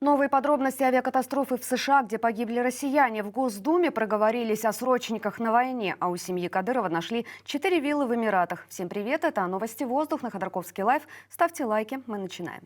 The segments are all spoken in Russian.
Новые подробности авиакатастрофы в США, где погибли россияне. В Госдуме проговорились о срочниках на войне, а у семьи Кадырова нашли 4 виллы в Эмиратах. Всем привет, это «Новости воздух» на Ходорковский лайв. Ставьте лайки, мы начинаем.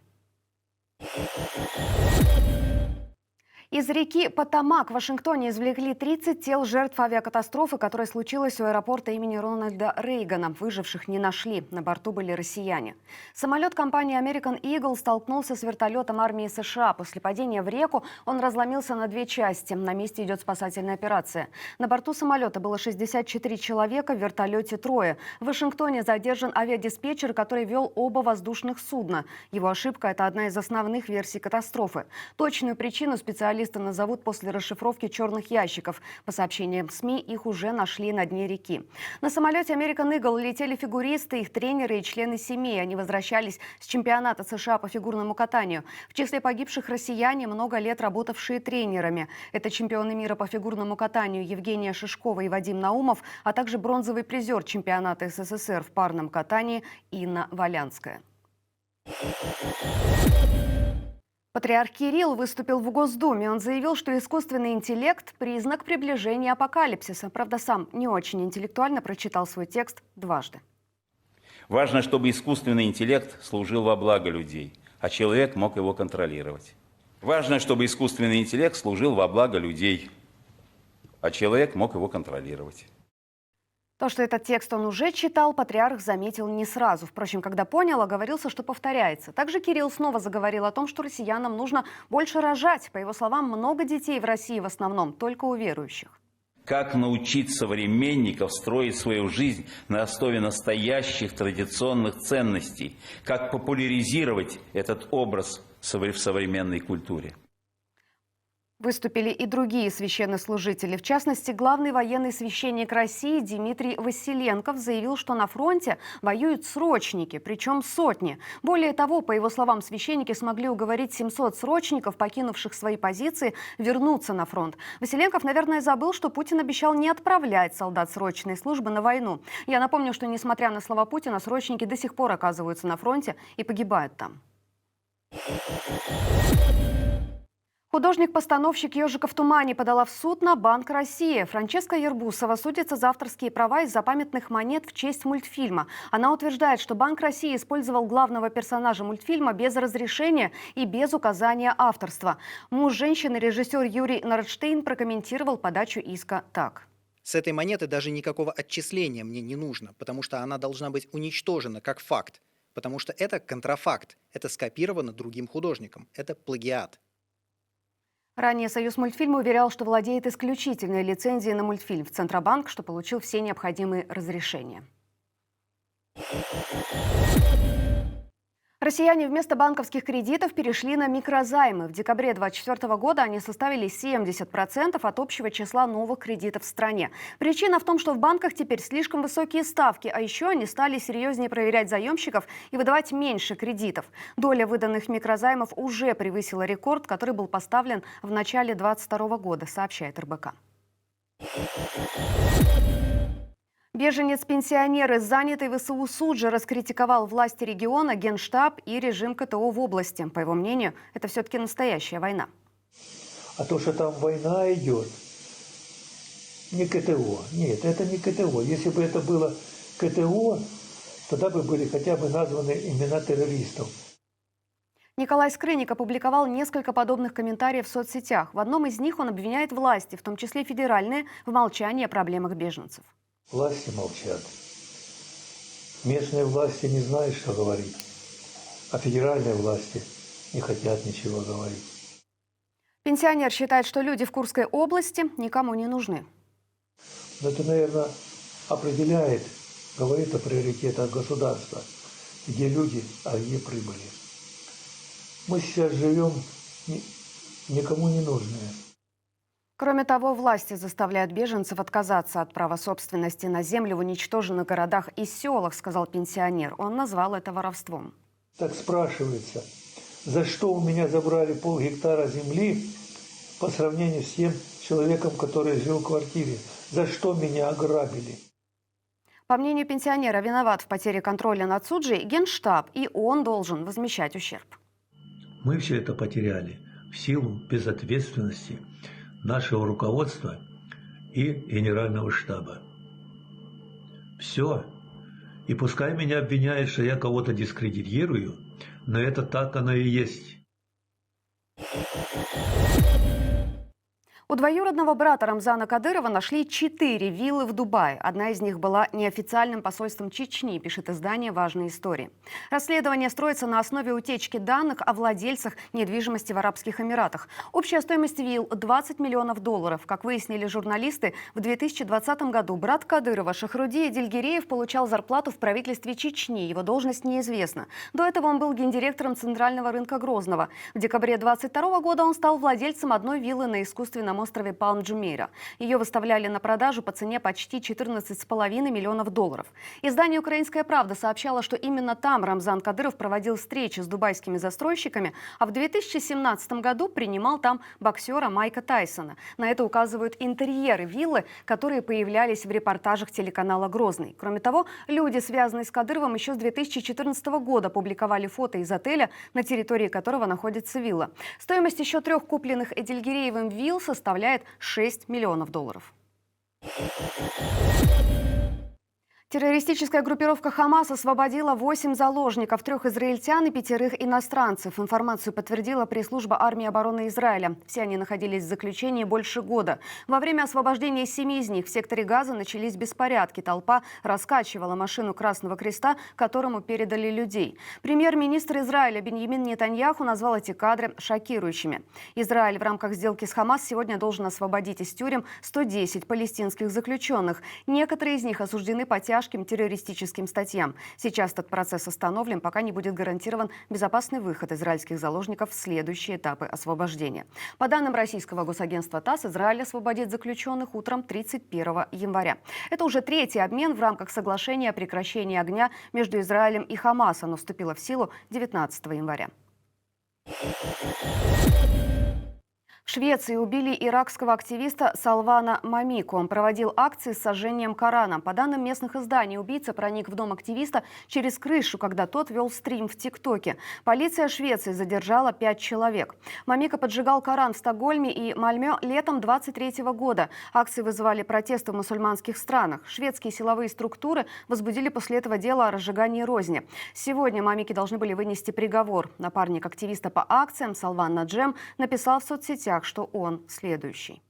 Из реки Потомак в Вашингтоне извлекли 30 тел жертв авиакатастрофы, которая случилась у аэропорта имени Рональда Рейгана. Выживших не нашли. На борту были россияне. Самолет компании American Eagle столкнулся с вертолетом армии США. После падения в реку он разломился на 2 части. На месте идет спасательная операция. На борту самолета было 64 человека, в вертолете 3. В Вашингтоне задержан авиадиспетчер, который вел оба воздушных судна. Его ошибка – это одна из основных версий катастрофы. Точную причину специалисты назовут после расшифровки черных ящиков. По сообщениям СМИ, их уже нашли на дне реки. На самолете American Eagle летели фигуристы, их тренеры и члены семей. Они возвращались с чемпионата США по фигурному катанию. В числе погибших россияне, много лет работавшие тренерами. Это чемпионы мира по фигурному катанию Евгения Шишкова и Вадим Наумов, а также бронзовый призер чемпионата СССР в парном катании Инна Валянская. Патриарх Кирилл выступил в Госдуме. Он заявил, что искусственный интеллект – признак приближения апокалипсиса. Правда, сам не очень интеллектуально прочитал свой текст дважды. Важно, чтобы искусственный интеллект служил во благо людей, а человек мог его контролировать. Важно, чтобы искусственный интеллект служил во благо людей, а человек мог его контролировать. То, что этот текст он уже читал, патриарх заметил не сразу. Впрочем, когда понял, оговорился, что повторяется. Также Кирилл снова заговорил о том, что россиянам нужно больше рожать. По его словам, много детей в России в основном только у верующих. Как научить современников строить свою жизнь на основе настоящих традиционных ценностей? Как популяризировать этот образ в современной культуре? Выступили и другие священнослужители. В частности, главный военный священник России Дмитрий Василенков заявил, что на фронте воюют срочники, причем сотни. Более того, по его словам, священники смогли уговорить 700 срочников, покинувших свои позиции, вернуться на фронт. Василенков, наверное, забыл, что Путин обещал не отправлять солдат срочной службы на войну. Я напомню, что, несмотря на слова Путина, срочники до сих пор оказываются на фронте и погибают там. Художник-постановщик «Ежика в тумане» подала в суд на Банк России. Франческа Ербусова судится за авторские права из-за памятных монет в честь мультфильма. Она утверждает, что Банк России использовал главного персонажа мультфильма без разрешения и без указания авторства. Муж женщины, режиссер Юрий Нордштейн, прокомментировал подачу иска так. С этой монеты даже никакого отчисления мне не нужно, потому что она должна быть уничтожена как факт. Потому что это контрафакт, это скопировано другим художником, это плагиат. Ранее Союз мультфильма уверял, что владеет исключительной лицензией на мультфильм в Центробанк, что получил все необходимые разрешения. Россияне вместо банковских кредитов перешли на микрозаймы. В декабре 2024 года они составили 70% от общего числа новых кредитов в стране. Причина в том, что в банках теперь слишком высокие ставки, а еще они стали серьезнее проверять заемщиков и выдавать меньше кредитов. Доля выданных микрозаймов уже превысила рекорд, который был поставлен в начале 2022 года, сообщает РБК. Беженец-пенсионер из занятой ВСУ Суджи раскритиковал власти региона, Генштаб и режим КТО в области. По его мнению, это все-таки настоящая война. А то, что там война идет, не КТО. Нет, это не КТО. Если бы это было КТО, тогда бы были хотя бы названы имена террористов. Николай Скрынник опубликовал несколько подобных комментариев в соцсетях. В одном из них он обвиняет власти, в том числе федеральные, в молчании о проблемах беженцев. Власти молчат. Местные власти не знают, что говорить. А федеральные власти не хотят ничего говорить. Пенсионер считает, что люди в Курской области никому не нужны. Но это, наверное, определяет, говорит о приоритетах государства, где люди, а где прибыли. Мы сейчас живем никому не нужные. Кроме того, власти заставляют беженцев отказаться от права собственности на землю в уничтоженных городах и селах, сказал пенсионер. Он назвал это воровством. Так спрашивается, за что у меня забрали пол-гектара земли по сравнению с тем человеком, который жил в квартире? За что меня ограбили? По мнению пенсионера, виноват в потере контроля над Суджей Генштаб, и он должен возмещать ущерб. Мы все это потеряли. в силу безответственности нашего руководства и Генерального штаба. Все. И пускай меня обвиняют, что я кого-то дискредитирую, но это так оно и есть. У двоюродного брата Рамзана Кадырова нашли 4 виллы в Дубае. Одна из них была неофициальным посольством Чечни, пишет издание «Важные истории». Расследование строится на основе утечки данных о владельцах недвижимости в Арабских Эмиратах. Общая стоимость вилл – $20 миллионов. Как выяснили журналисты, в 2020 году брат Кадырова Шахруди Эдильгиреев получал зарплату в правительстве Чечни. Его должность неизвестна. До этого он был гендиректором Центрального рынка Грозного. В декабре 2022 года он стал владельцем одной виллы на искусственном острове Палм-Джумейра. Ее выставляли на продажу по цене почти $14,5 миллионов. Издание «Украинская правда» сообщало, что именно там Рамзан Кадыров проводил встречи с дубайскими застройщиками, а в 2017 году принимал там боксера Майка Тайсона. На это указывают интерьеры виллы, которые появлялись в репортажах телеканала «Грозный». Кроме того, люди, связанные с Кадыровым, еще с 2014 года публиковали фото из отеля, на территории которого находится вилла. Стоимость еще 3 купленных Эдильгиреевым вилл составляет $6 миллионов. Террористическая группировка «Хамас» освободила 8 заложников, 3 израильтян и 5 иностранцев. Информацию подтвердила пресс-служба армии обороны Израиля. Все они находились в заключении больше года. Во время освобождения 7 из них в секторе Газа начались беспорядки. Толпа раскачивала машину Красного Креста, которому передали людей. Премьер-министр Израиля Биньямин Нетаньяху назвал эти кадры шокирующими. Израиль в рамках сделки с «Хамас» сегодня должен освободить из тюрем 110 палестинских заключенных. Некоторые из них осуждены по тяжким террористическим статьям. Сейчас этот процесс остановлен, пока не будет гарантирован безопасный выход израильских заложников в следующие этапы освобождения. По данным российского госагентства ТАСС, Израиль освободит заключенных утром 31 января. Это уже 3-й обмен в рамках соглашения о прекращении огня между Израилем и Хамас. Оно вступило в силу 19 января. В Швеции убили иракского активиста Салвана Мамику. Он проводил акции с сожжением Корана. По данным местных изданий, убийца проник в дом активиста через крышу, когда тот вел стрим в ТикТоке. Полиция Швеции задержала 5 человек. Мамика поджигал Коран в Стокгольме и Мальмё летом 2023 года. Акции вызывали протесты в мусульманских странах. Шведские силовые структуры возбудили после этого дело о разжигании розни. Сегодня Мамике должны были вынести приговор. Напарник активиста по акциям Салван Наджем написал в соцсетях, что он следующий.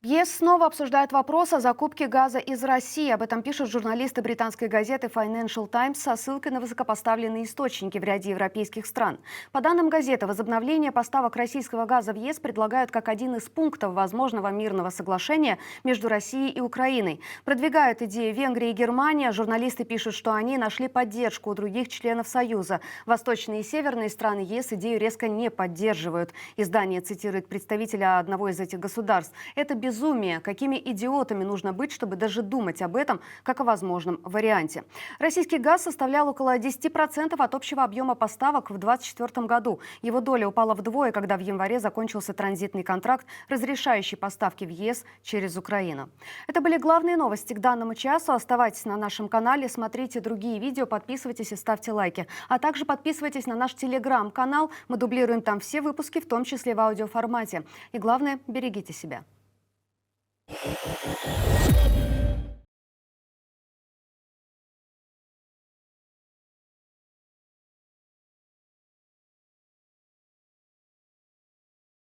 ЕС снова обсуждает вопрос о закупке газа из России. Об этом пишут журналисты британской газеты Financial Times со ссылкой на высокопоставленные источники в ряде европейских стран. По данным газеты, возобновление поставок российского газа в ЕС предлагают как один из пунктов возможного мирного соглашения между Россией и Украиной. Продвигают идею Венгрия и Германия. Журналисты пишут, что они нашли поддержку у других членов Союза. Восточные и северные страны ЕС идею резко не поддерживают. Издание цитирует представителя одного из этих государств. Это безумие. Какими идиотами нужно быть, чтобы даже думать об этом, как о возможном варианте. Российский газ составлял около 10% от общего объема поставок в 2024 году. Его доля упала вдвое, когда в январе закончился транзитный контракт, разрешающий поставки в ЕС через Украину. Это были главные новости к данному часу. Оставайтесь на нашем канале, смотрите другие видео, подписывайтесь и ставьте лайки. А также подписывайтесь на наш телеграм-канал. Мы дублируем там все выпуски, в том числе в аудиоформате. И главное, берегите себя.